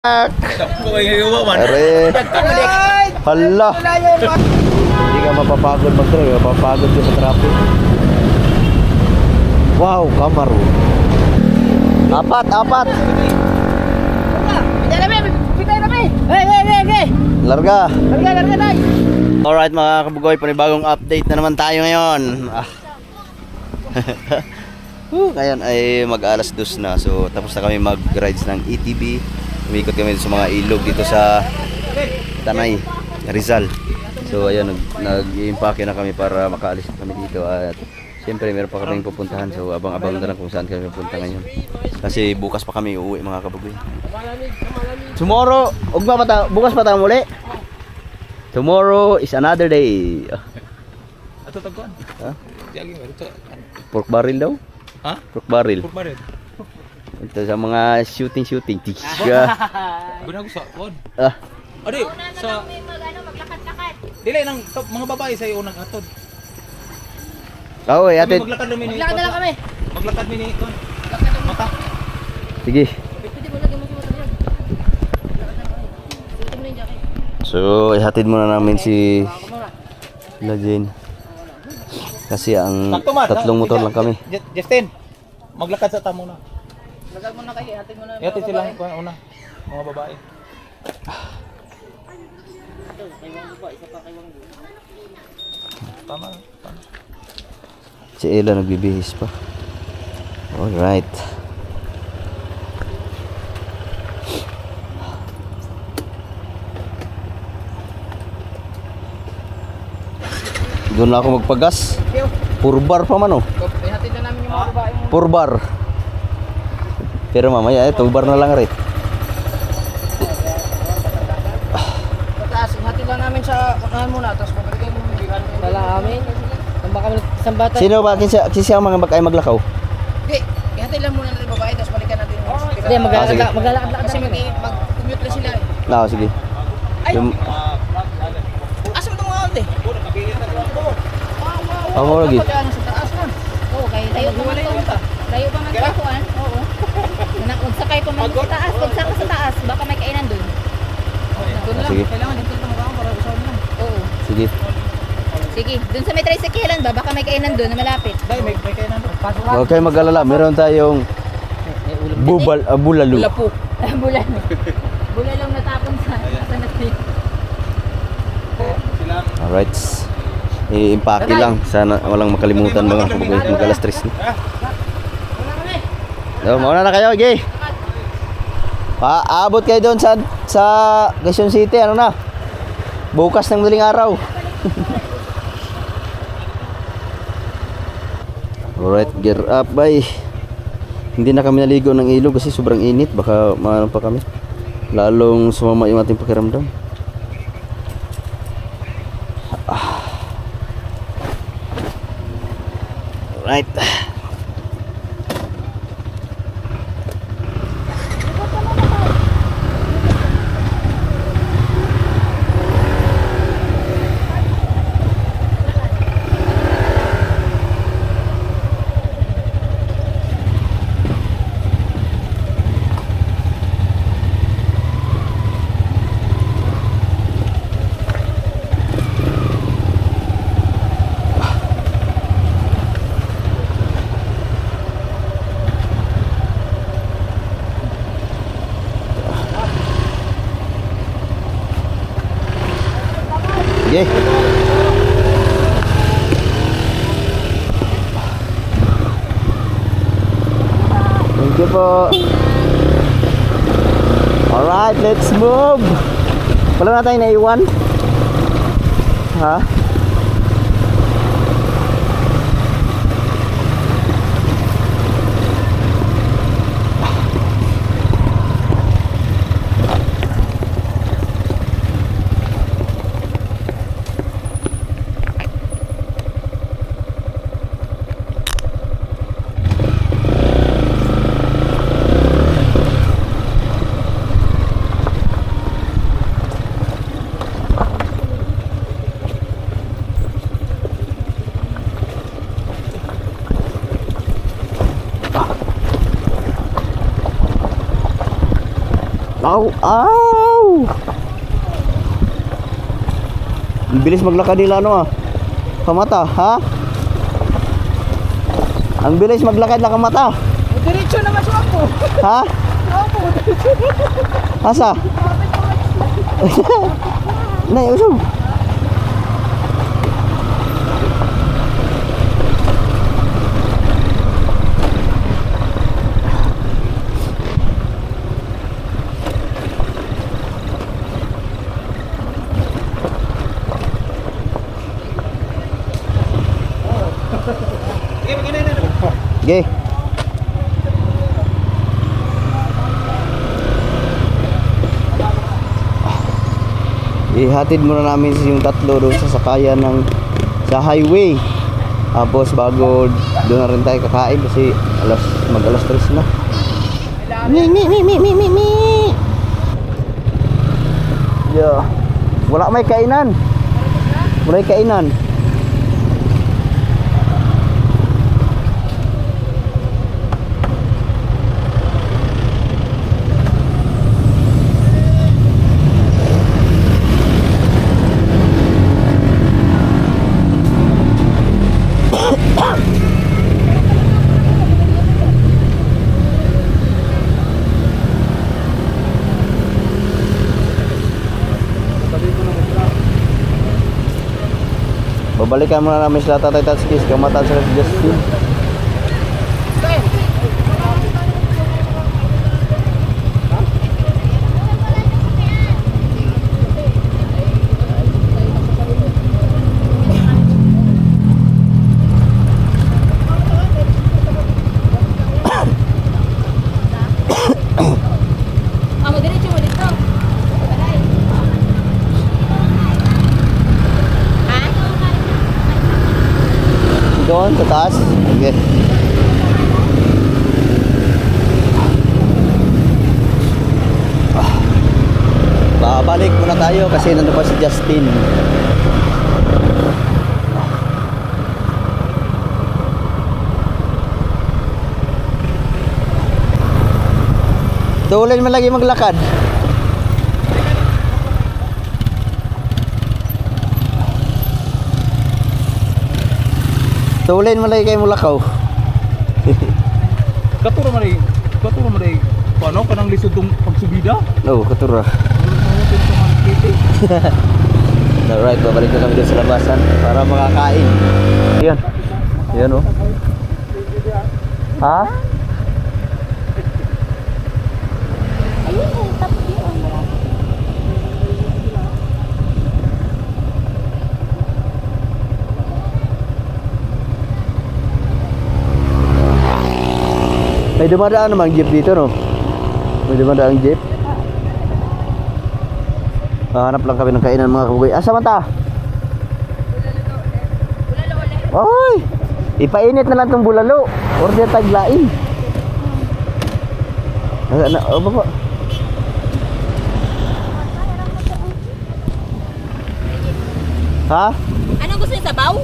Are. Hala. Hindi ka mapapagod mag-drive. Mapapagod ka sa traffic. Wow, Camaro. Apat. Larga. Alright mga kabugoy, panibagong update na naman tayo ngayon. Ngayon ay mag-alas 2 na. So tapos na kami mag-rides ng ATV. Umikot kami sa mga ilog dito sa Tanay, Rizal. So ayun, nag-i-impake na kami para makaalis na kami dito. At siyempre meron pa kaming pupuntahan. So abang-abang na lang kung saan kami pupunta ngayon. Kasi bukas pa kami uuwi mga kabugoy. Tomorrow, bukas pa tayo muli. Tomorrow is another day. Ato tagkuan. Ha? Pork barrel daw? Ha? Pork barrel. Pork barrel. Ito sa mga shooting. Tiga. Guna ko sa kuan. Adi, sa maglakad-lakad. Dili nang mga babae sa unang atod. Oy, atid. Maglakad na lang kami. Maglakad mini kuan. Mata. Sige. So, ihatid muna namin si Lajin. Kasi ang tatlong motor lang kami. Justin, maglakad sa tamo na. Lagag mo na kayo, hatid mo na. Ihatid sila kuan una. Mga babae. Tama. Si Ella nagbibihis pa. Alright. Doon na ako magpagas. Puro bar pa man oh. Hatid na namin yung mga babae mo. Puro bar. Pero mamaya 2 bar na lang rin. Pataas, hatid lang namin sa unahan muna, tapos pabalikin mo yung bigan. Wala amin. Nang baka isang bata. Sino ba? Kinsa ang mga bagay maglakaw? Hindi, ihatid lang muna natin yung babae, tapos balikan natin yung Hindi, maglalakad kasi mag-commute na sila eh. Sige. Ay! Asa mo itong mga ante? Ako lagi. Sa taas na. Oo, kay layo pa man to. Layo pa man to kuan. Oo. Magsakay pa man sa taas, pagsaka sa taas, baka may kainan doon. Doon lang, Sige. kailangan dito lang makaon para usahin lang. Oo. Sige. Sige, doon sa may tricyclean ba, baka may kainan doon na malapit. Dai may kainan doon. Huwag kayo mag-alala. Meron tayong bulalo. Wala po. Bulan. Bulan lang natapon sa natin. Alright. I-impake lang. Sana walang makalimutan mga kabugoy. Mag-alas 3 na. So, mauna na kayo, okay? Aabot kayo doon sa Quezon City. Ano na? Bukas ng daling araw. Alright, gear up, bye. Hindi na kami naligo ng ilog kasi sobrang init. Baka maano pa kami. Lalong sumama yung ating pakiramdam. Right. Sige. Thank you po. Alright, let's move. Wala na tayong naiwan. Ha? Aw! Aw! Ang bilis maglakad nila ano ah. Kamata, ha? Ang bilis maglakad na kamata. Diretso naman siya ako. Ha? Asa? Nay, usog. Okay. Ihatid muna namin yung tatlo doon sa sakayan ng sa highway. Tapos bago doon na rin tayo kakain kasi mag alas 3 na. Mi. Yeah. Wala may kainan. Wala kainan. Babalikan muna namin sila Tatay Tatskis, kamatan sila si Justin. Amo diretso mo dito. Ha? Doon sa taas. Okay. Babalik muna tayo kasi nandun pa si Justin. Tuloy mo lagi maglakad. Tuloy mo lagi kayo mulakaw. Katuro man ay paano kanang lisod tong pagsubida? No, katura. Mamutin sa mga kiti. Alright, babalik na kami doon sa labasan para makakain. Yan. Yan oh. Ha? Ayun eh, tapos yun. May dumadaan namang jeep dito, no? May dumadaan jeep. Hanap lang kami ng kainan mga kabugoy. Asa man ta? Oy! Ipainit na lang tong bulalo. Order taglain. Oh, baba. Ha? Anong gusto niyo, sabaw?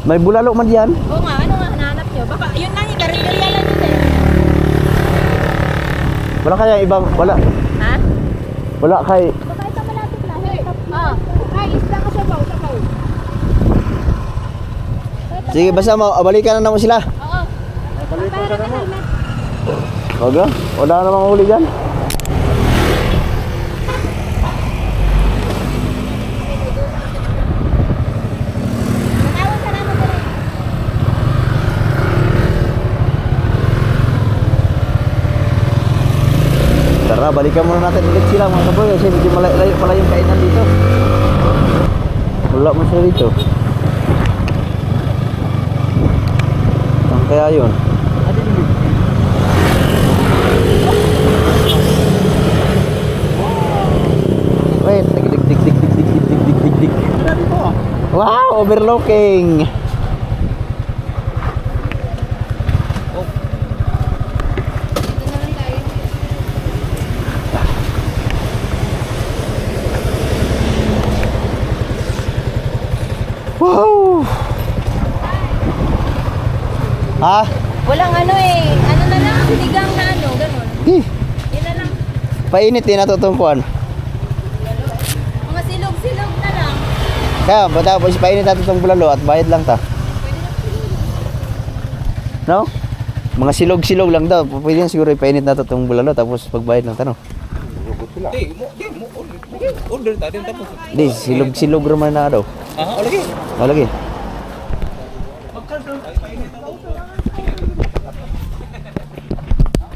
May bulalo man diyan. Oo nga, ano nga hanahanap niyo? Baka yun lang yung karinderya lang yun eh. Wala kaya ibang wala. Ha? Wala kay Baka ito malapit lang. Oo. Ay, isda ka sabaw. sige, basta balikan na naman sila. Oo. Balikan ka naman. Oga, wala namang huli diyan. Tawag ka naman ko rin. Tara, balikan muna natin ulit sila mga kaboy kasi medyo malayo pala yung kainan dito. Wala mo sila dito. Saan kaya yun? Wait, dig. Wow, overlooking. Dito na lang tayo. Wow. Ha? Walang ano eh. Ano na lang, sinigang na ano, ganun. Eh, Yun na lang. painit din natutungkuan. Mga silog-silog na lang. Kaya, tapos painit natin itong bulalo at bayad lang ta. No? Mga silog-silog lang daw. Pwede na siguro ipainit natin itong bulalo tapos pagbayad lang ta, no? Di mo order ta din tapos. Di, silog-silog naman na daw. Ah, lagi. O, lagi.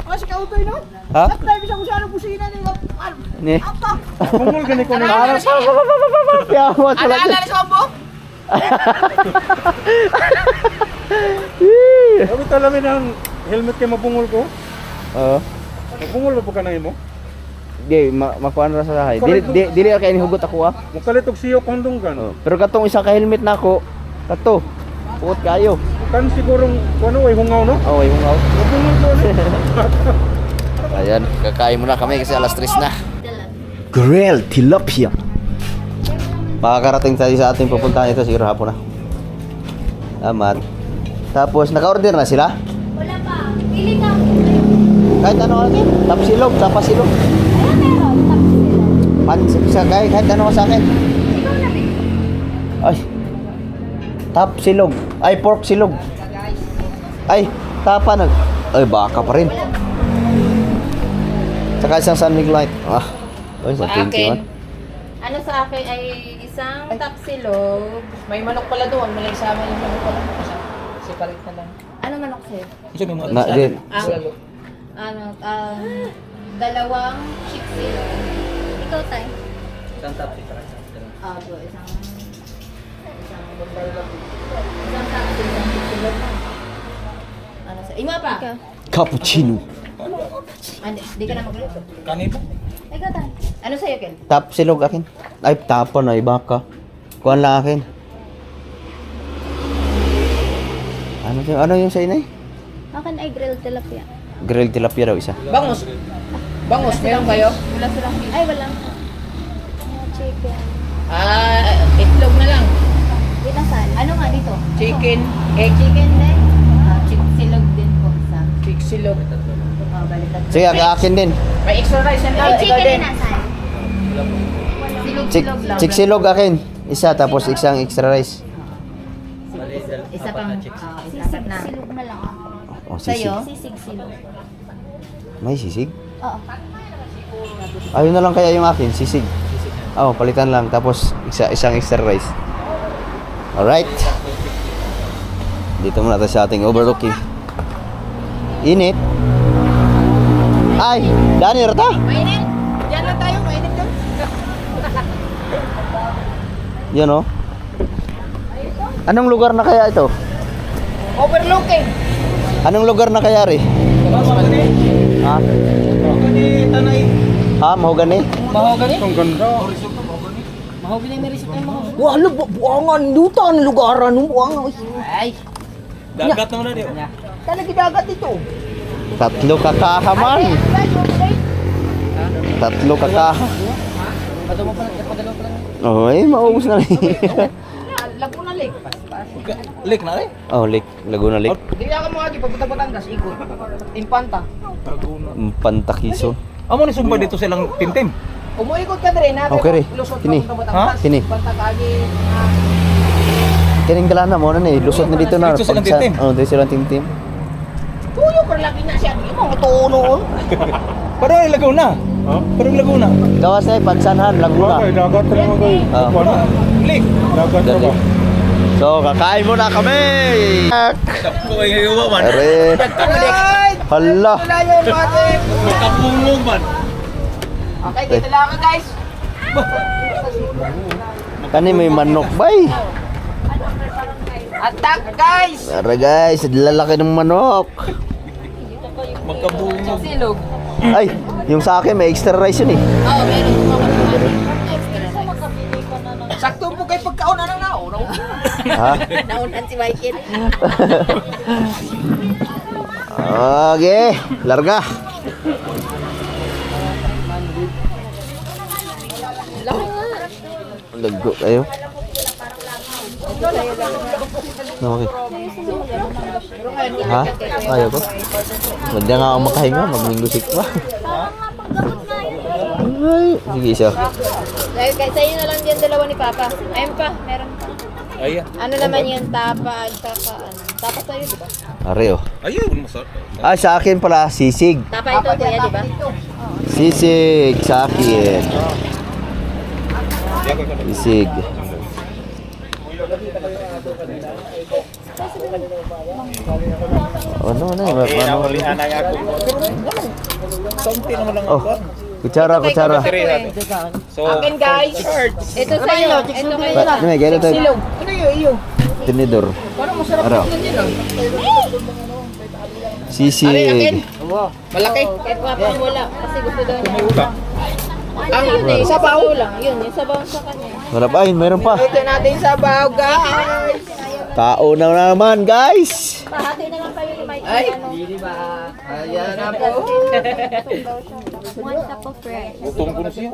Kasi kautoy no? Ha? Tayo bisa ko sa ano kusina nila. Ni. Pungol gani ko na. Yawat pala. Ala sa mo? Sabi talamin ang helmet kay mapungol ko. Oo. Mapungol ba po ka na mo? Di, makuha na sa sahay. Dili ka kaya hugot ako ah. Mukalit og siyo kondonggan. Oh, pero katong isa ka helmet na ako, kato. Puot kayo. Kan sigurong kuno ay hungaw no? Oh, yung out. Mapungol ko ni. Ayan, kakain muna kami kasi alas 3 na. Grilled tilapia. Makakarating tayo sa ating pupuntahan ito siguro hapon na. Amat. Tapos naka-order na sila? Wala pa. Pili ka. Kahit ano akin? Tapsilog, tapasilog. Ayun meron. Tapos sila. Kahit ano sa akin. Ikaw na rin. Ay. Tapsilog. Ay, pork silog. Ay, tapa nag. Ay, baka pa rin. Saka isang San Miguelite. Ah. Ay, sa 21. Ano sa akin ay isang tapsilog. May manok pala doon, may isama yung manok pala. Separate na lang. Ano manok sa'yo? Isa mo Na, din. Ano, dalawang chick silog. Ikaw tayo. Isang tapos ito. Isang tapsilog, isang chick silog. Ano sa ima pa? Cappuccino. Di ka na magluto. Kanin po. Ikaw tayo. Ano sa'yo, Ken? Tapsilog akin. Ay, tapon ay baka. Kuhan lang akin. Ano yung sa inay? Akin ay grilled tilapia. Grilled tilapia daw isa. Bangus. Bangus, meron kayo? Wala silang beef. Ay, wala. Chicken. Itlog na lang. Pinasal. Ano nga dito? Chicken, egg, Chicken din. Silog din po. Sa pig silog. baliktad. Sige, akin din. May extra rice yan. Ay, Ikaw chicken din. din nasal. Silog-silog lang. Chiksilog akin. Isa, tapos isang extra rice. Isa pang, isapat na. Silog na lang. Oh, sisig. Sa'yo? Sisig silog. May sisig? Oo. Ayun na lang kaya yung akin, sisig. Oh, palitan lang. Tapos isang extra rice. Alright. Dito muna tayo sa ating overlooking. Init. Ay, Dani, rata. Mainit. Diyan lang tayo, mainit doon. Yan oh. Anong lugar na kaya ito? Overlooking. Anong lugar na kaya rin? Ha? Tanay. Ha? Mahogani? Mahogani? Ang ganda. Mahogani may resip ng mahogani. Wala, buangan. Luta ang lugaran. Buangan. Ay, Dagat naman na diyo. talaga dagat ito. Tatlo kakaha man. Tatlo kakaha. Padalo pa lang, padalo pa lang. Oh, eh, maubos na rin. Laguna Lake. Lik na rin. Oh, Lake. Laguna Lake. Hindi na ka mga pagpunta Batangas, ikot. Infanta. Pantakison. Amo ni sumba dito silang tintim. Umuikot ka rin, ha? Okay, Ray. Lusot Kini. papunta Batangas. Ha? Kini. Infanta kagi. Kining galana mo na eh. Lusot na dito na. Dito silang Pagsa- tintim. Oh, dito silang tintim. Tuyo ka lagi na siya. Di mo tuo noon. Parang ay Laguna. Ha? Parang Laguna. Gawas na eh, Pagsanhan, Laguna. Bakay dagat rin mga guys. Ah. Ano? Lik. Dagat na Dali. ba? So, kakain muna kami! Tapos ko ay gawa man. Are. Ay! Hala! Wala yung mati. Kapungog man. Okay, dito lang ka guys. Kani may manok bay. Attack guys! Tara guys, lalaki ng manok. Magkabungog. Silog. Ay, yung sa akin may extra rice yun eh. Oo, meron. Sakto po kay pagkaon na nao. Ha? Naunan si Michael. Okay, larga. Lago kayo. Okay. Ha? Ayaw ko. Hindi nga ako makahinga, maglinggo pa. Parang nga paggamot nga yun. Ay, sige isa. Dahil sa inyo na lang yan dalawa ni Papa. Ayun pa, meron pa. Ayan. Ano naman yan, tapa, at saka ano. Tapa sa'yo, di ba? Are oh. Ayun, masarap. Ah, sa akin pala, sisig. Tapa ito, kuya, di ba? Sisig sa akin. Sisig. Ano na eh? Kaunti naman lang Oh, kutsara, kutsara. So, Akin guys. Ito sa'yo. Ito kayo. May gano'n tayo. Silog. Ano yun? Iyo. Tinidor. Parang masarap Araw. yun yun. Sisig. Malaki. Kahit Papa wala. Kasi gusto daw niya. ulam. Ang Yun eh, sabaw. sabaw lang. Yun, yung sabaw sa kanya. Harap ay, mayroon pa. Ito natin sabaw guys. Tao na naman, guys. Pahati na lang kayo ni Mike. Ay, Ano? hindi ba? Ayan na po. One cup of rice. Gutom ko na siya.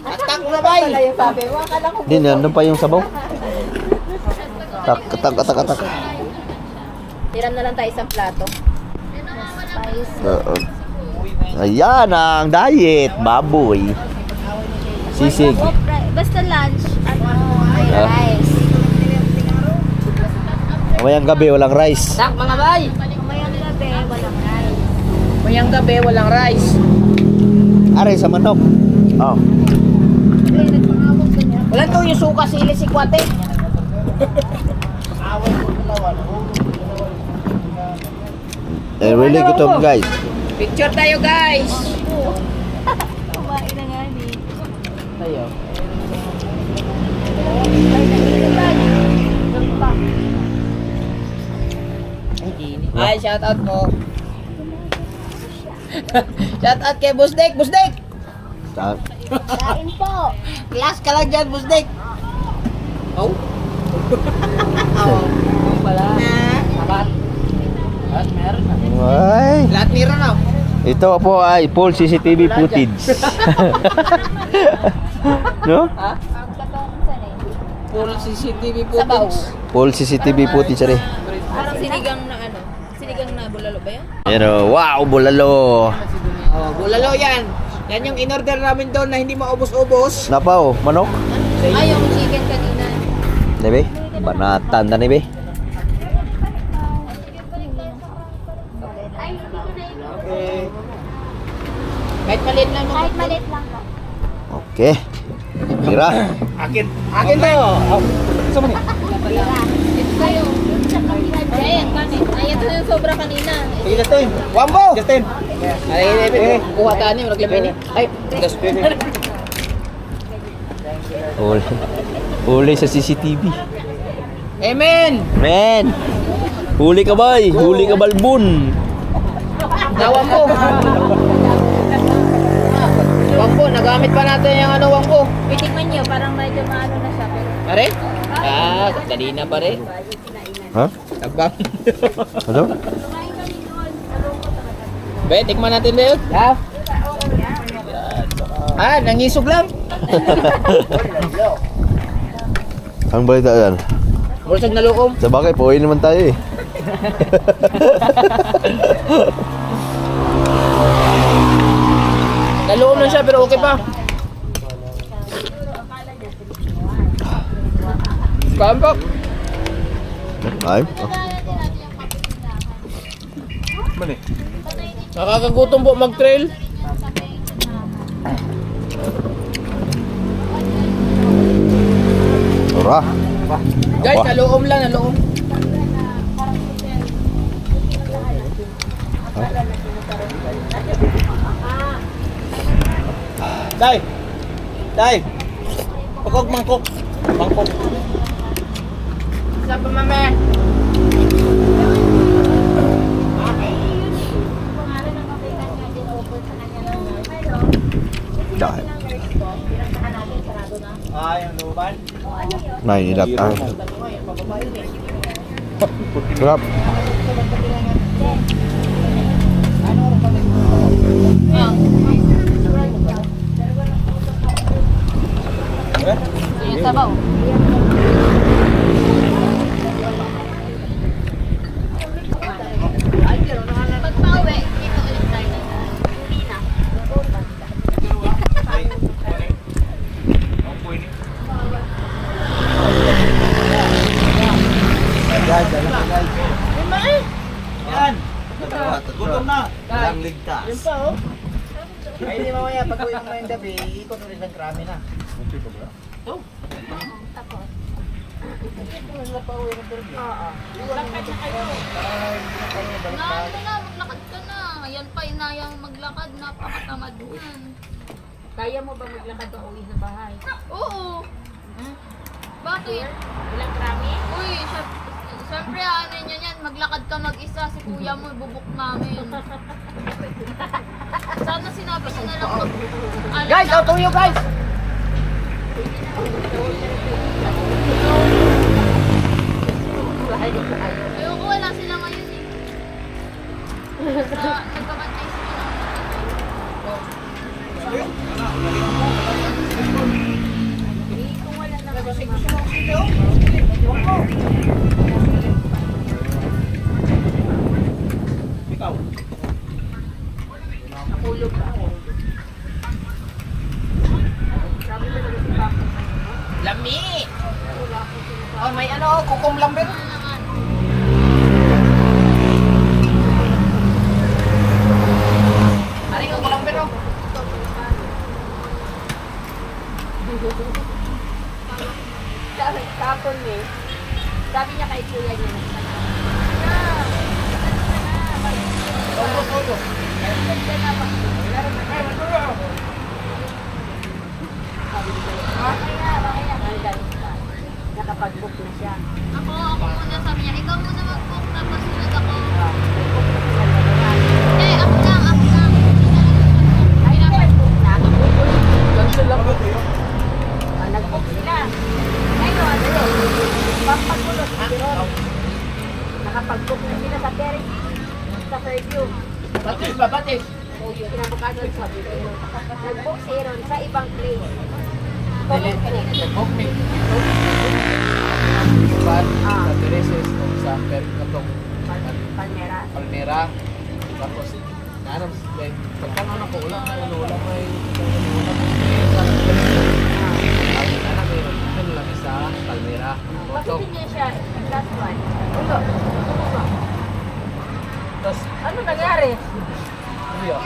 Atak na bay. Sabi mo, akala ko. Din, nandun pa yung sabaw. Tak, tak, tak, tak. Tiram na lang tayo isang plato. Spice. Ayan ang diet, baboy. Sisig. Basta lunch, ano, Ah. rice. Mamayang gabi, walang rice. Tak mga bay. Mamayang gabi, walang rice. Mayang gabi walang rice. Aray sa manok. Oh. Wala to yung suka sili si Kwate. Really gutom, guys. Picture tayo guys. Kumain na nga ni. Tayo. Ay, shout out po. Shout out kay Busdek, Busdek. Ta- Kain po. Class ka lang dyan, Busdek. Oh. Oh. Pala. Sabat. At meron na. Ay. Lahat meron na. Ito po ay full CCTV footage. No? Ang katong saan eh. Full CCTV Sabaw. footage. Full CCTV footage rin. Parang sinigang na ano. Sinigang na bulalo ba yan? Pero wow, bulalo. Oh, bulalo yan. Yan yung in-order namin doon na hindi maubos-ubos. Napaw, manok. Ay, yung chicken kanina. Dibe? Banatan na ni be. Kahit maliit lang. Kahit maliit lang po. Okay. Tira. Akin. Akin to. Sa man eh. Ito kayo. Ayan, kanin. Ay, ito yung sobra kanina. Sige, Justin. Wambo! Justin. Ay, kuha tayo niyo. Naglabay ni. Ay, Justin. Uli. Uli sa CCTV. Amen! Men. Huli ka bay. Huli ka balbon. Wambo! Wambo, nagamit pa natin yung ano, Wambo. Itikman nyo, parang medyo maano na siya. Pero Pare? Ah, kanina pa rin. Ha? Tabang. Ano? Be, tikman natin ba yun? Yeah. Ah, nangisog lang. Ang balita yan. Bursag na lukom. Sa bagay, pauwi naman tayo eh. Nalukom lang siya pero okay pa. Kampok. Ay. Man eh. Nakakagutom po mag-trail. Ora. Guys, Wah. nalukom lang, nalukom. Day. Day. Pagkog mangkok. Mangkok. Sa pa, mama. Dahil. Ay, ang luban. Nainilap tayo. Sarap. yung sabaw. Gutom na. Walang ligtas. Yun pa oh. Ay di mamaya pag uwi mo ngayong gabi, ikot ulit ng krami na. Tapos. Kung na pa uwi ng turbo. Oo. Lakad na kayo. Balik Na, pa. ano na, maglakad ka na. Yan pa, inayang maglakad. Napakatamad yan. Kaya mo ba maglakad pa uwi sa bahay? Oo. Bakit? Ilang krami? Uy, syempre ano yun yan, maglakad ka mag-isa, si kuya mo ibubuk namin. Sana sinabi ko na lang Guys, out to you guys! Ayoko, wala sila ngayon eh. Nagkabantay sila. Kung wala na Ikaw. Nakulog ako. Lami! Oh, may ano, kukum lambing. Ano naman? Ano yung kukum lambing oh? Kapon eh. Sabi niya kay kuya niya. Nakapag-book na siya. Ako muna sabi niya. Ikaw muna mag-book tapos sunod ako. Eh, ako lang. Ay, nakapag-book na. Nag-book sila. Ngayon, pampagulot. Pero, nakapag-book na sila sa Terry. Sa Fairview. Batis ba, batis? O, yung kinabukasan sabi ko. Nag-book si Aaron sa ibang place. Dili, Kanina. nag-book me. Iban, sa Tereses, sa Pergatong, Palmera. Palmera. Tapos, naanam, pagkano na ko, ulang may ito lang sa Palmera. Bakit hindi siya last one? Ulo. Tapos, Ano nangyari? yun.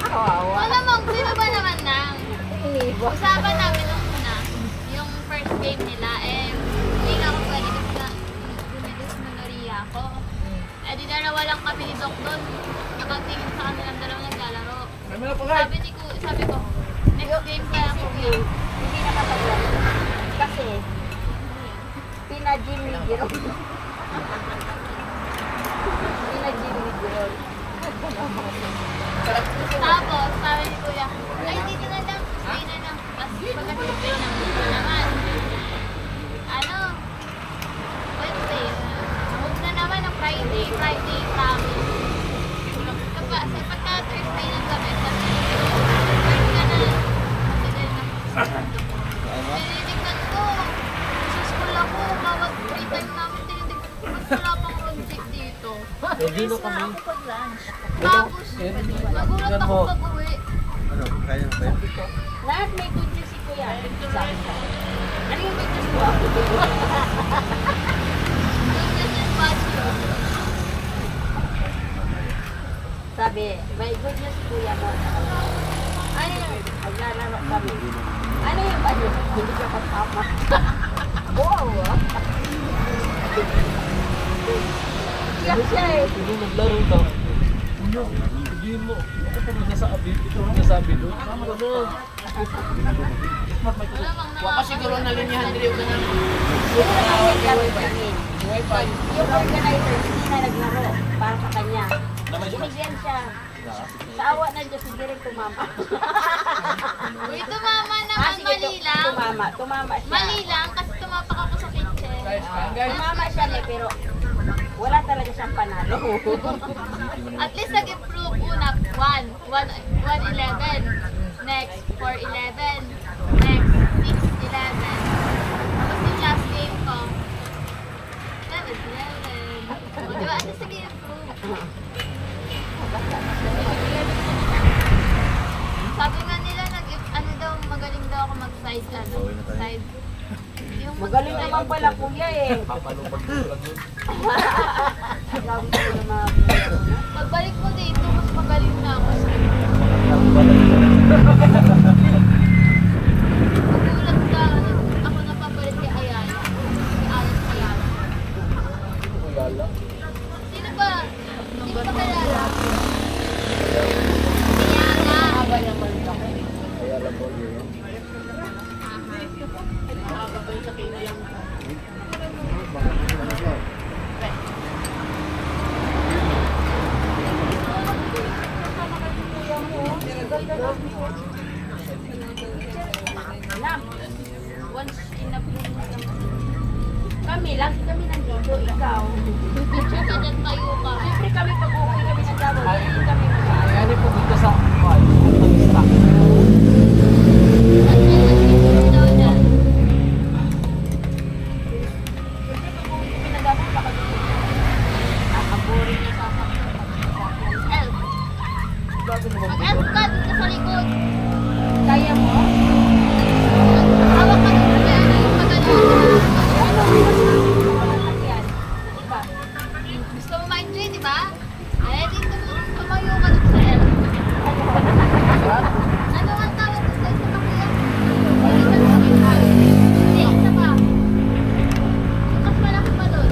Kawawa. Wala mong, sino ba naman nang? Inibo. Usapan namin nung una, yung first game nila, hindi nga ako pwede kasi na dysmenorrhea ako. Eh di dalawa lang kami ni Doc doon. Nakatingin sa kanilang dalawa naglalaro. Sabi ko, next game kaya ako yun. Hindi nakapag-laro. Kasi, pina-gym ni Jerome. Pina-gym ni Jerome. Tapos, sabi ni Kuya, ay dito na lang, stay na lang. Tapos pagdating stay na naman. Ano? Wednesday, move na naman ang Friday promise. Kapag pagka Thursday ng gabi, sabi ni Thursday ka na. Matagal na. Tinitignan ko. Sa school ako, bawat free time namin tinitignan ko. Ba't wala pang project dito? Hindi na kami. Tapos, nagulat ako pag-uwi. Lahat may good news si Kuya. Sabi ko. Ano yung good news mo? Sabi, may good news si Kuya mo. Ano yung maglalaro kami? Ano yung ano? Hindi ka kasama. Wow! Iyak siya eh. Hindi naglaro ka. Hindi mo. Ako pa nagsasabi. Ito ang nasabi doon. Tama ka doon. Wala siguro na linyahan dili ka na. Yung nakawag kami namin. Wi-Fi. Yung organizer, hindi na naglaro para sa kanya. Binigyan siya. Sa awa ng Diyos, hindi rin tumama. Uy, tumama naman, Sige, mali lang. Tumama siya. Mali lang, kasi tumapak ako sa kitchen. Guys. Tumama siya pero wala talaga siyang panalo. At least nag-improve una, 1-11. Next, 4-11. Next, 6-11. Tapos yung last game ko, 7-11. Diba? At least nag-improve. Sabi nga nila, ano daw, magaling daw ako mag-side, side. Yung Magaling naman pala kuya eh. Papalupag ko lang yun. Sabi ko na mga ba? Hindi ko ba kilala? Kaya nga. Once in a blue moon naman. Kami, lagi kami nandito, ikaw. Ganyan tayo ka. Siyempre kami pag-uwi kami ng Davao, hindi kami mag-aaral. Kaya po dito sa pag-ista. Daw dyan. Siyempre pag-uwi kami ng Davao, baka dito. Boring na sa Elf. Mag-elf ka dito sa likod. Kaya mo? Hawak ka dito kaya yung magaling. Ano? Mas yan. Diba? Gusto mo ma-enjoy, di ba? Eh, dito tumayo ka dito sa elf. Ano ang tawag dito sa isa pa kuya? Hindi, isa pa. Mas malaki pa doon.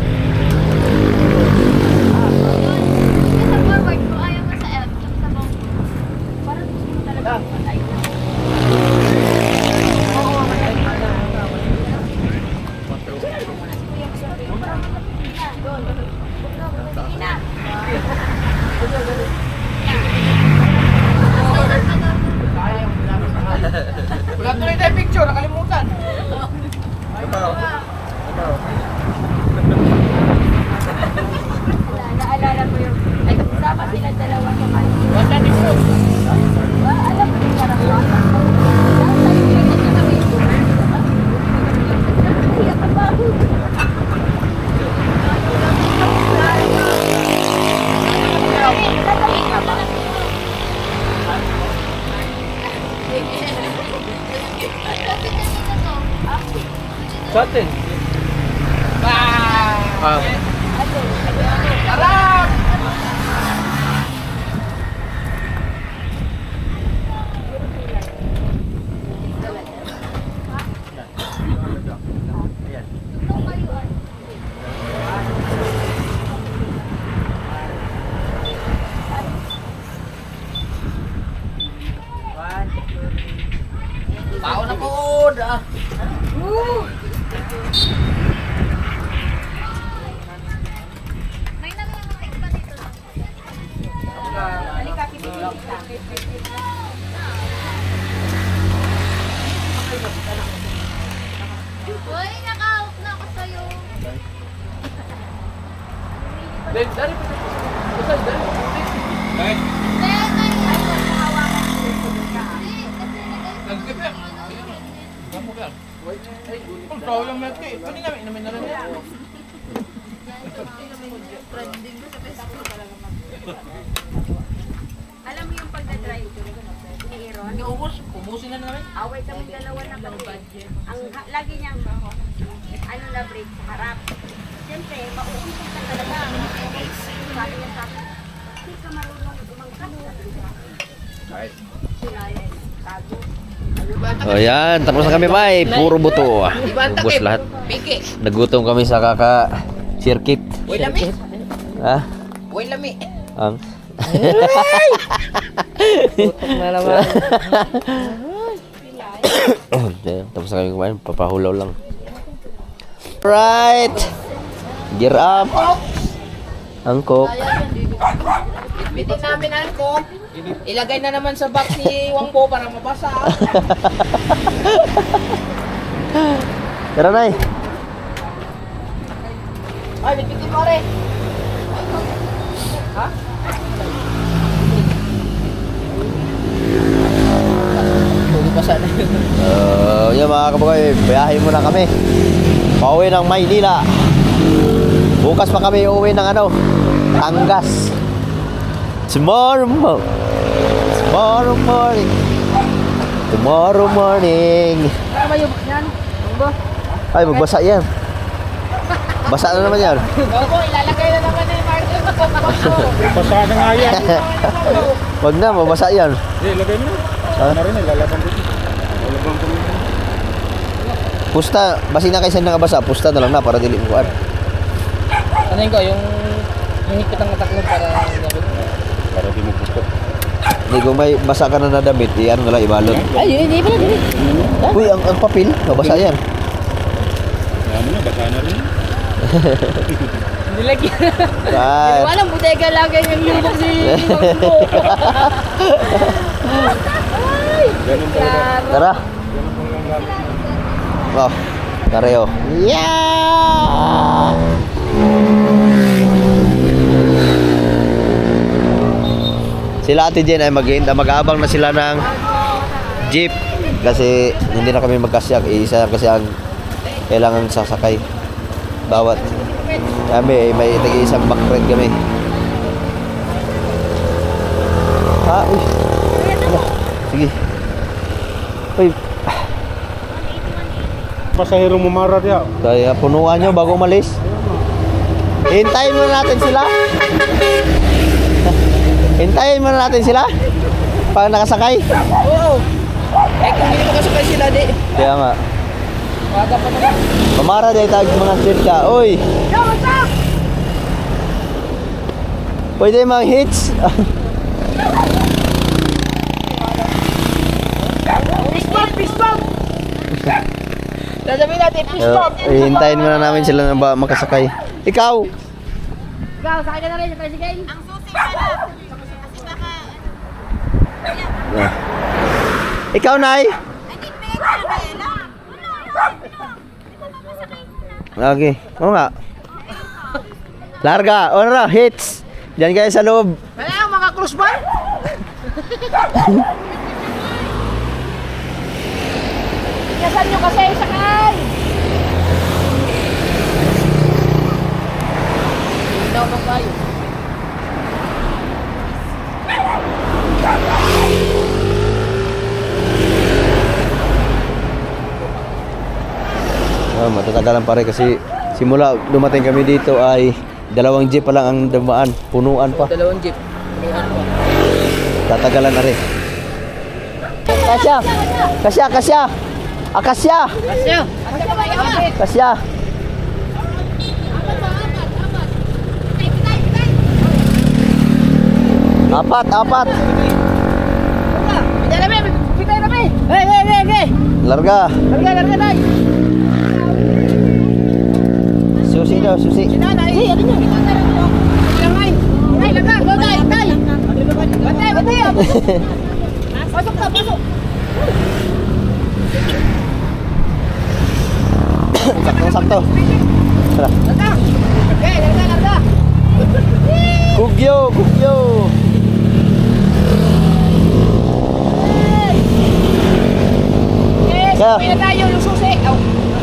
Isa forward mo, ayaw mo sa elf. Isa mo. Parang gusto mo talaga matay. Wala tuloy tayo picture, nakalimutan. Naalala mo yung, ay, dapat sila dalawa sa kayo. Wala ni po. Alam mo yung parang wala. Tayo yung nagkakami. Kaya ka ba? Sa atin. Ah. Tao na po. May nangangating pa dito. Halika, kibigyan kita. Uy, naka-out na ako sa'yo. Dari pa. Dari. Kaya ngayon. Hindi, kasi Nagkipit. Kamu kan? Kung tao lang natin eh. Pwede namin na rin yan. trending ko sa Facebook. Alam mo yung pagdadrive ni Aaron? Hindi ubos. Ubusin na namin. Away kami dalawa na kasi. Lagi niyang ano na brake sa harap. Siyempre, mauusok ka talaga. Sabi niya sa akin, hindi ka marunong umangkat. Sinaya, tago. O yan, tapos na kami bay. Puro buto. Ubus lahat. Nagutom kami sa kaka-circuit. Uy, lami. Ha? Uy, lami. Ang? Tutok na naman. Tapos na kami kumain. Papahulaw lang. Right. Gear up. Angkok. Bitin namin ang ko. Ilagay na naman sa box ni Wangbo para mabasa. Tara na eh. Ay, bitbitin mo rin. Ha? Hindi pa sana. Yan mga kabagay, bayahin muna kami. Pauwi ng Maynila. Bukas pa kami uuwi ng Angas. Tomorrow morning. Tomorrow morning. Tama yung yan. Wangbo. Ay, magbasa yan. Basa na naman yan. Wangbo, ilalagay na naman ni Martin sa pagpapasok. Basa na nga yan. Wag na, mabasa yan. Lagay mo na. Ha? Na rin, lalabang dito. Lalabang ko dito. Pusta, basi na kayo sa nakabasa. Pusta na lang na para dili mo kuan. Ano yun ko, Hihigpit ang tatak mo para gabit. Para di mo pusto. Hindi, kung may basa ka na na damit, ano nga lang, ibalot. Ay, hindi pala, hindi. Uy, ang papel, mabasa yan. Alam mo na, baka na rin. Nilagyan. Ah, Walang butega lagi yung lubog si Ganun talaga. tara. Oh, tareo. Yeah! Sila Ate Jen ay mag-aabang na sila ng jeep kasi hindi na kami magkasya. Isa kasi ang kailangan sasakay. Bawat kami may tag-iisang backride kami. Uy. Ano? Sige. Uy, Pasahero mo mara diya. kaya punuan nyo bago umalis. Hintayin muna natin sila. Hintayin muna natin sila. Pag nakasakay. Oo. Eh, kung hindi makasakay sila, di. Kaya nga. Waga pa naman. Pamara dahil tag mga sirka. Uy! Pwede mga hits. Fist bump! Sasabihin natin, fist bump! Hintayin muna namin sila na ba makasakay. Ikaw! Ikaw, sakay ka na rin sa tricycle. Ang susi pa na. Kasi baka, Ikaw, Nay! ay, di, bigay ko na kaya lang. Okay. Oo nga. Larga. Ora, hits. Diyan kayo sa loob. Kaya ang mga cruise bar? Kasan nyo kasi, sakay! Daw mo kayo. Matatagalan pa rin kasi simula dumating kami dito ay 2 jeep pa lang ang dumaan. Punuan pa. 2 jeep. Tatagalan na rin. Kasya! Kasya! Kasya! Akasya! Asya! Asya ba yan? Kasya! Apat! Apat! Pinay namin! Pinay namin! Hey, hey, hey, hey! Larga! Larga, larga, tay! Susi daw, susi. Sinanay! Hey, ano nyo? Langay! Tay, larga! Go, tay! Tay! Batay, batay! Pasok ka, pasok! Sakto-sakto. Tara. Larga! Okay, larga, larga! Kugyo! Kugyo! Yes! Kaya- Uwi na tayo yung susi! Aw!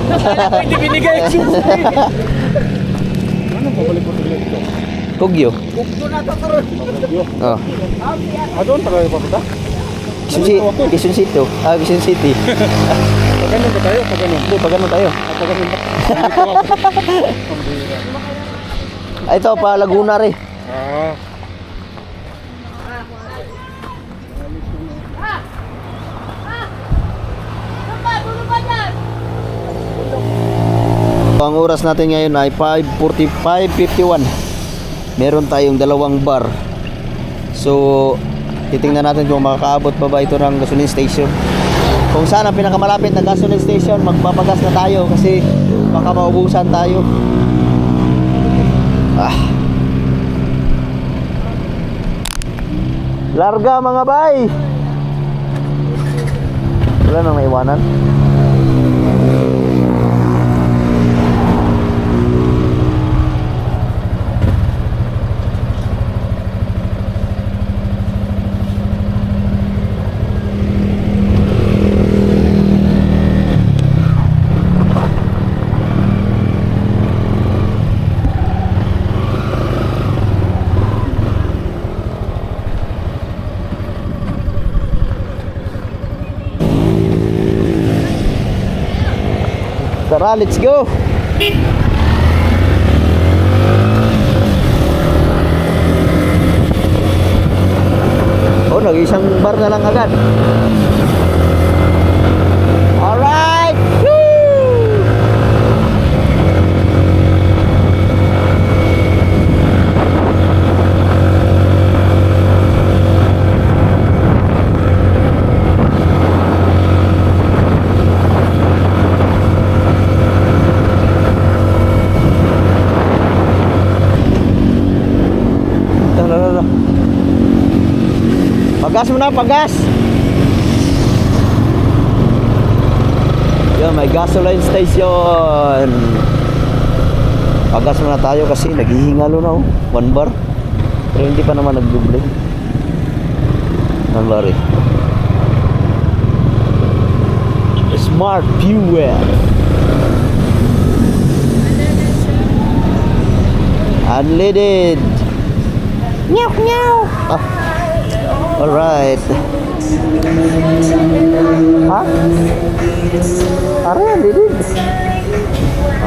Sana ko hindi binigay yung susi! Ano pabalik mo tuloy ito? Kugyo. Bukto na to, turon! Oh. Doon talaga papunta? Quezon City. Quezon City. Pag ganun ba tayo? Pag ganun. Hindi, pag ano tayo? Pag ganun ba? Dito ako. Ito, pa Laguna rin. Ah. Ang oras natin ngayon ay 5:45:51. Meron tayong 2 bar. So, titingnan natin kung makakaabot pa ba ito ng gasoline station. Kung saan ang pinakamalapit na gasoline station, magpapagas na tayo kasi baka maubusan tayo. Larga mga bay! Wala nang naiwanan. Tara, let's go! Oh, nag-isang bar na lang agad. Alright! Woo! na. Pagas mo na, pagas. Yan, may gasoline station. Pagas muna tayo kasi naghihingalo na, oh. 1 bar. Pero hindi pa naman nagduble. 1 bar eh. Smart Fuel. Unleaded. Meow meow. Ah. Alright. Ha? Are unleaded.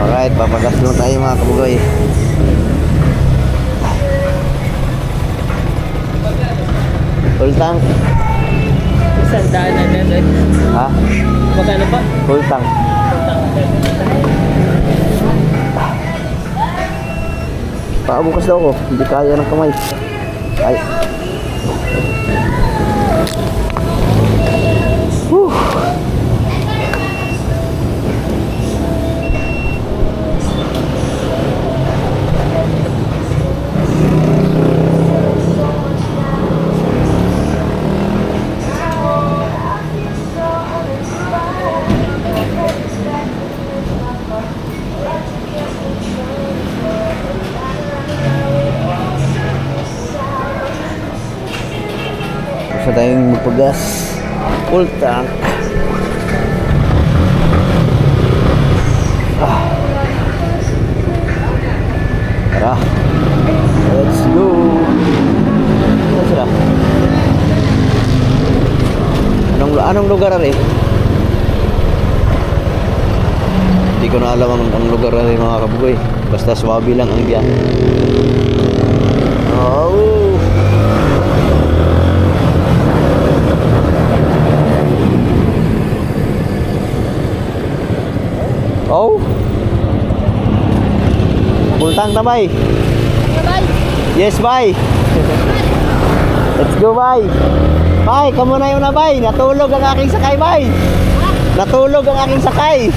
Alright, papagas lang tayo mga kabugoy. Full tank. Isang daan na din. Ha? Magkano pa? Full tank. Paabukas daw ako, hindi kaya ng kamay. Ay. Whew. Gusto tayong magpagas. Full tank. Ah. Tara. Let's go. Saan sila? Anong lugar rin? Hindi ko na alam ang lugar rin mga kabugoy. Basta swabe lang ang biyahe. Oh. Oh. Full tank na bay. Yes bay. Let's go bay. Bay, kamo na yun na bay. Natulog ang aking sakay bay. Natulog ang aking sakay.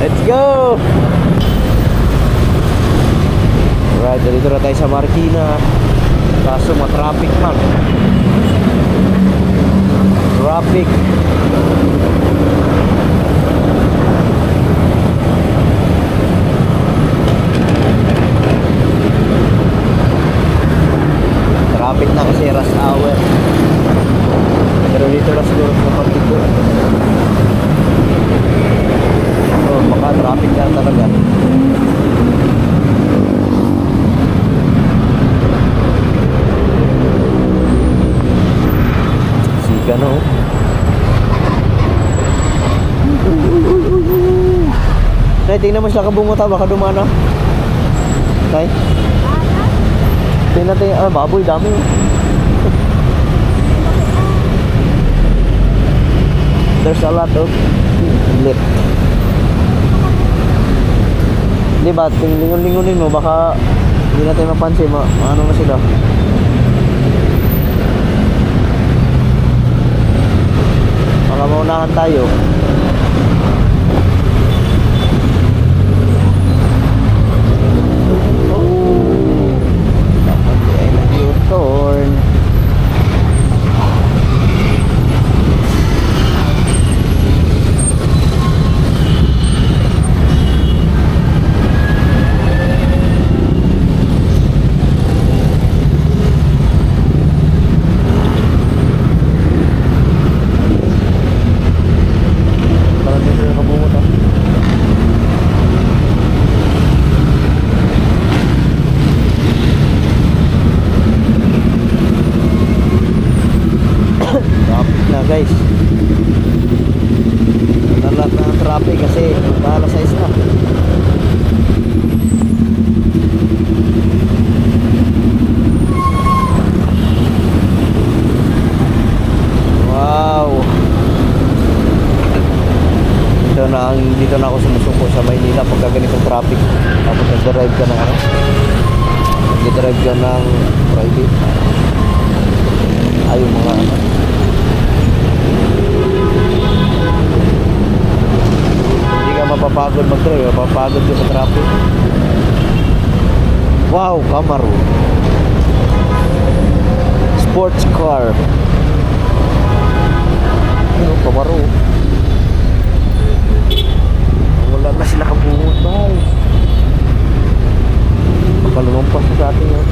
Let's go. Alright, dito na tayo sa Marikina. Kaso ma-traffic man. Traffic. Traffic na kasi rush hour. Pero dito na siguro kapag dito. Oh, baka traffic na talaga. Gano. Nay, tingnan mo sila kabungot ha, baka dumana. Nay. Tingnan natin, baboy, dami. There's a lot of lip. Di ba, lingon-lingonin mo, baka hindi natin mapansin, ano na sila. Baka maunahan tayo. Dapat ay nag-U-turn. Guys, nalat na ang traffic kasi bahala sa isa. Wow, dito na ako sumusuko sa Maynila pagka ganitong traffic. Tapos nag-drive ka ng nag-drive ka ng private. Ayun mga Mapapagod yung sa traffic. Wow, Camaro. Sports car. Ano, Camaro. Wala na sila kabungot, bay. Baka lumampas na sa atin yun.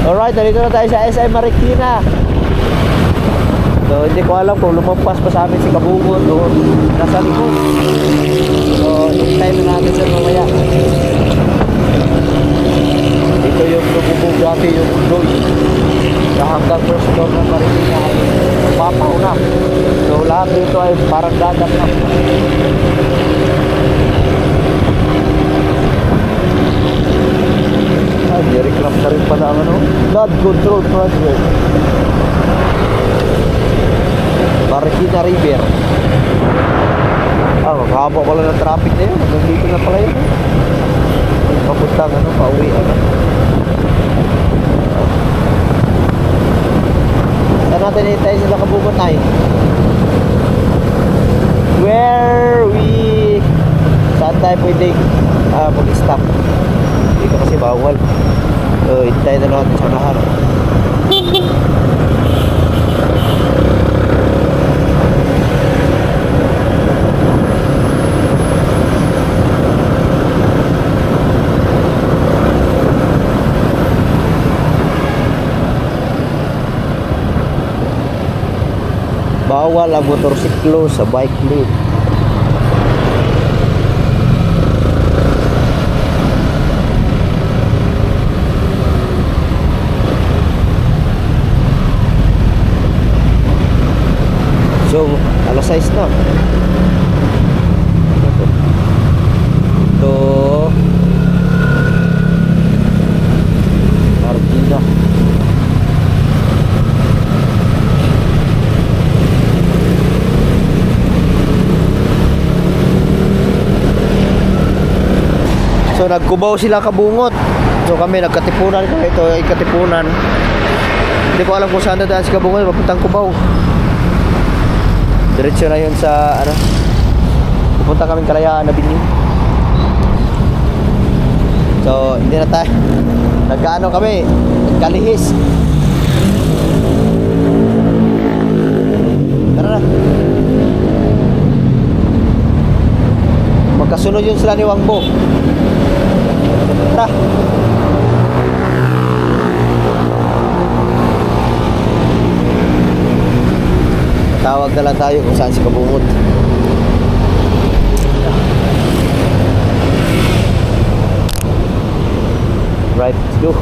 Alright, narito na tayo sa SM Marikina. So, hindi ko alam kung lumampas pa sa amin si Kabungot o nasa likod. So, hintayin na natin sa mamaya. Dito yung lububog dati yung Undoy. Sa hanggang first floor ng Marikina ay mapapaw na. So, lahat dito ay parang dagat na. Reclam na rin pala ang flood control project. Marikina River. Makahaba pala ng traffic na yun. Hanggang dito na pala yun. Papuntang pauwi. Saan natin itay sila Kabungot ay? Saan tayo pwedeng mag-stop? Dito kasi bawal. So, hintay na natin sa unahan. Bawal ang motorsiklo sa bike lane. So, alas 6 na. Ito Marikina. So, nagkubaw sila Kabungot. So, kami nagkatipunan kami. Ito ay katipunan. Hindi ko alam kung saan dadaan si Kabungot. Papuntang Kubaw. Diretso na yun sa pupunta kaming Kalayaan na Binyo. So hindi na tayo nagkaano kami, nagkalihis. Tara na. Magkasunod yun sila ni Wangbo. Tara. Tawag na lang tayo kung saan si Kabungot. Right, let's go.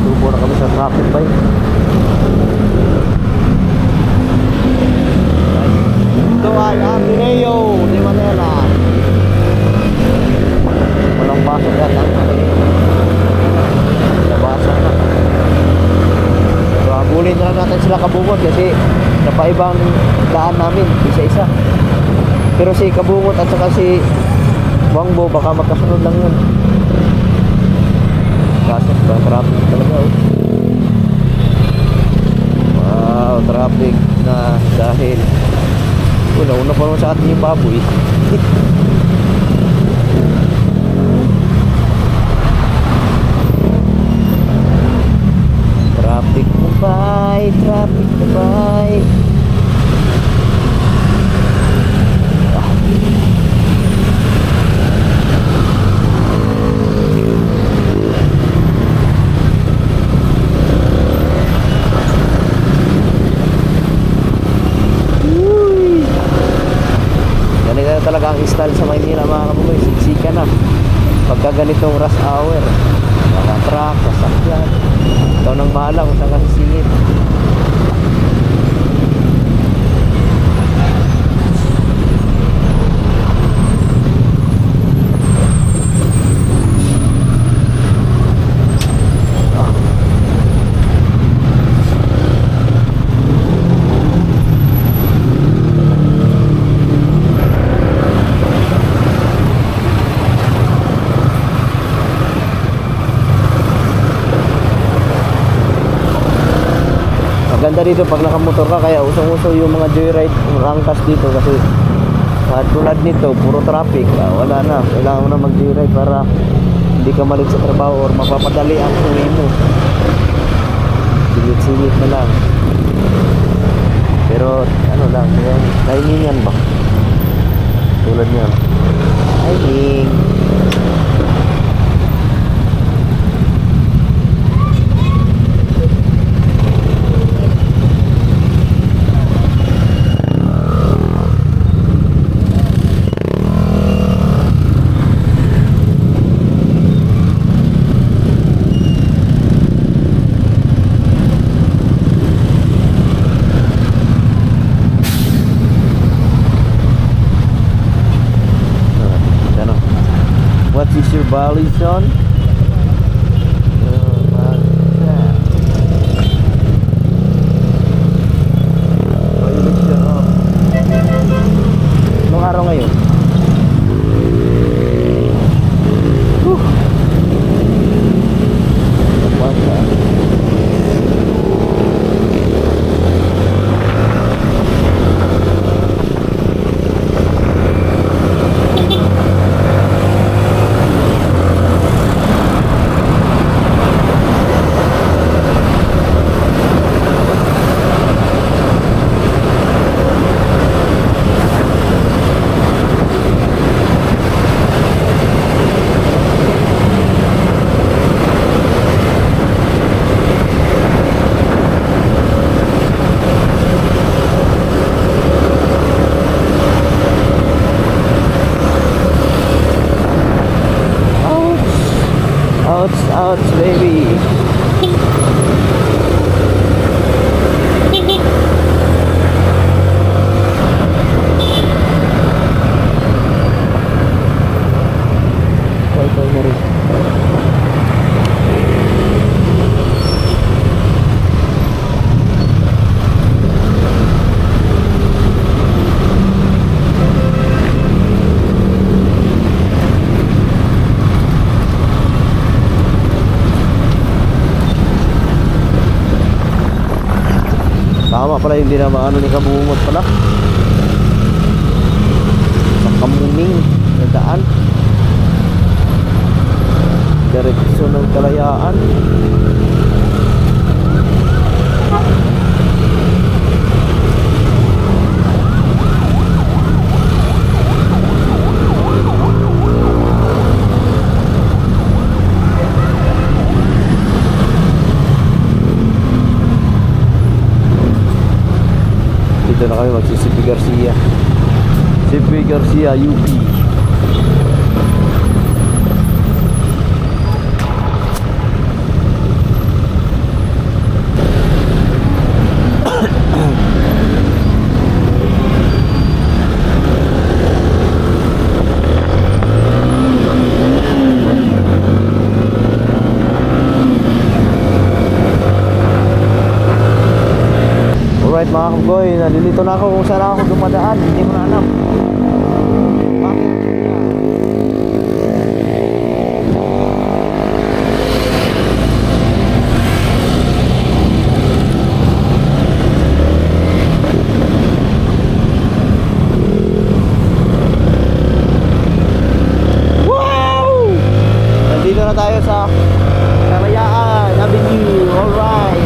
Tubo na kami sa traffic bay. Ito ay Ateneo de Manila. Walang pasok yan. Labasan na. So, habulin na lang natin sila Kabungot kasi napaibang daan namin isa-isa. Pero si Kabungot at saka si Wangbo baka magkasunod lang yun. Kaso traffic talaga. Wow, traffic na dahil una pa naman sa atin yung baboy. Traffic na bay, traffic na bay. talaga ang style sa Maynila mga kabugoy. Siksika na. Pagka ganitong rush hour, mga truck, sasakyan. Ikaw nang bahala kung saan ka sisingit. Ganda dito pag nakamotor ka, kaya usong-uso yung mga joyride, rangkas dito kasi tulad nito, puro traffic, wala na, kailangan mo na mag-joyride para hindi ka malit sa trabaho or mapapadali ang uwi mo. Singit-singit na lang. Pero ano lang, yung timingan ba? Tulad niyan. Timing. What is your valley, son? Anong araw ngayon? Ouch, baby. Koy na rin. Tama pala, hindi na maano ni Kabungot pala. Sa Kamuning na daan. Direksyon ng Kalayaan. Dito na kami magsisipi Garcia. Sipi Garcia, UP. Alright mga kaboy, nalilito na ako kung saan ako dumadaan. Hindi mo na alam. Bakit? Wow! Nandito na tayo sa Kalayaan Avenue. Alright.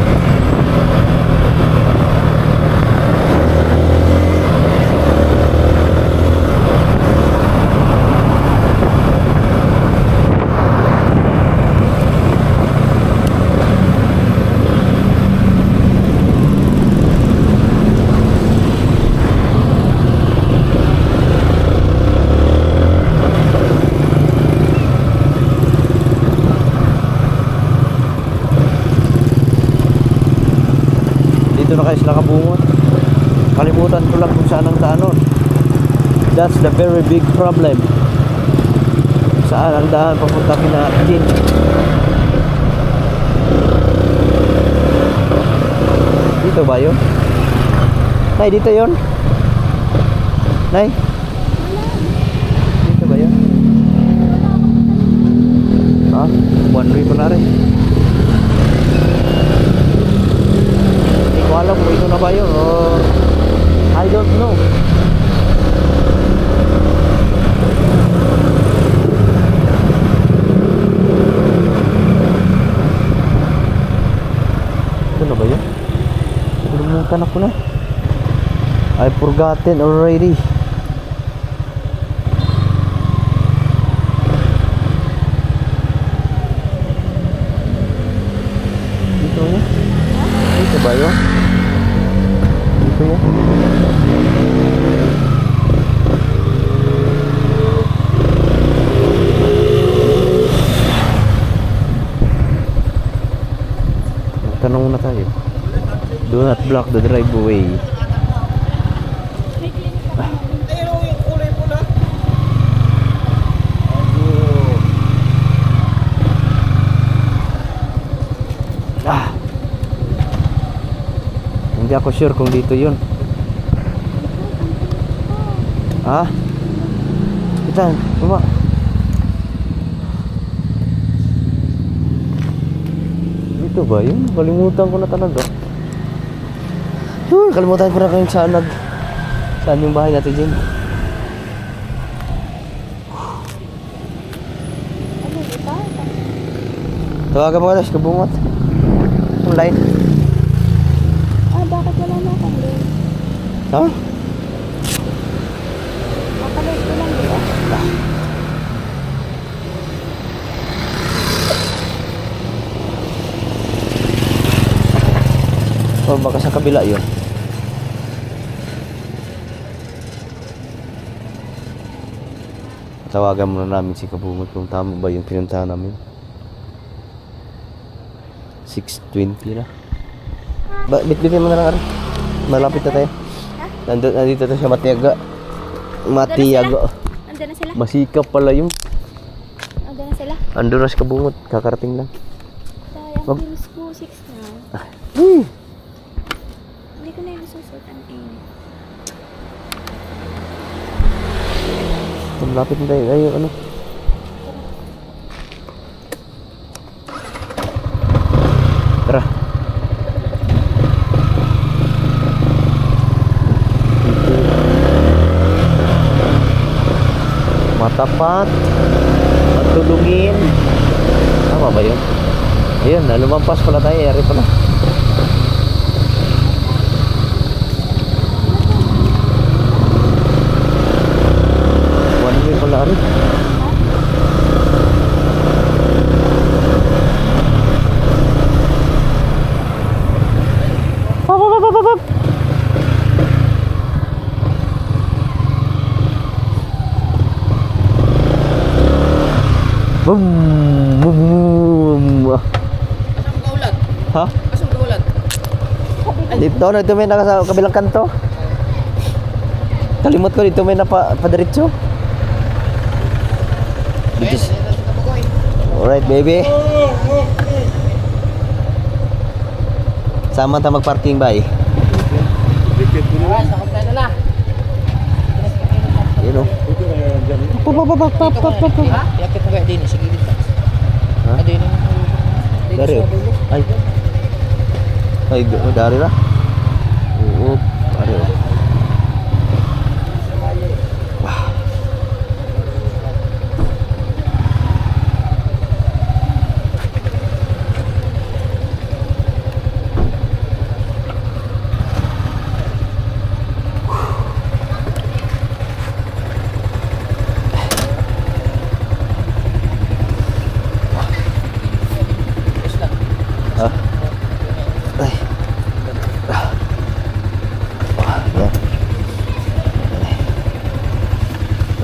guys, nakabungot. Kalimutan ko lang kung saan ang daan nun. That's the very big problem. Saan ang daan papunta kina Jin? Dito ba yun? Nay, dito yun? Nay? Dito ba yun? Ha? One way pa na rin. Hindi ko alam kung ito na ba yun or I don't know. Ito na ba yun? Nalimutan ako na. I forgotten already. Dito yun? Dito ba yun? Dito yun? Tanong muna tayo. Do not block the driveway. Ah. Hindi ako sure kung dito yun. Ah? Kita, baba. Dito ba yun? Kalimutan ko na talaga. Kalimutan ko na kung saan yung bahay natin dyan. Tawagan mo guys, kabungot. Online. Bakit wala na akong link? Ha? Mapanood ko lang, di ba? O baka sa kabila yun. Tawagan muna namin si Kabungot kung tama ba yung pinuntahan namin. 6:20 na. Bitbitin mo na lang, Ari. Malapit na tayo. Nandito tayo sa Matiaga. Matiaga. Andun na sila? Masikap pala yung. Andun na sila? Andun na si Kabungot. Kakarating lang. Sayang, Wag. bilis ko 6 na. Hindi ko na yung susot ang init. Malapit na tayo. Ay, ano? Tara. Matapat. Matulungin. Tama ba yun? Ayun, lumampas pala tayo. Yari pala. One way pala rin. Hop. Boom! Boom! Boom! Asang kaulat? Ha? Asang kaulat? Dito na, dito may naka sa kabilang kanto. Kalimot ko, dito may napadiretso. Dito. Alright, baby. Sama ta mag-parking ba eh? Sakot tayo na. Yun o. Ha? Yakit na kaya din. Sige dito. Ha? Din. Dari o. Ay. Ay, dari na. Oo. Dari o.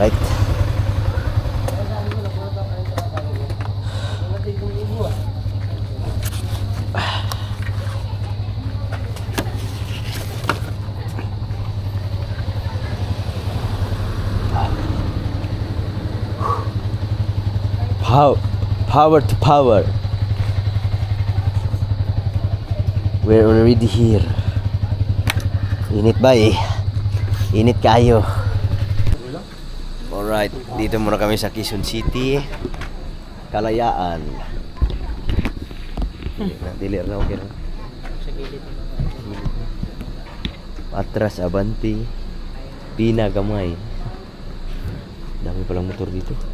Right. Power to power. We're already here. Init ba eh? Init kayo. Alright, dito muna kami sa Quezon City. Kalayaan. Dilir na okay na. Atras, Abanti, Pina, Gamay. Dami palang motor dito.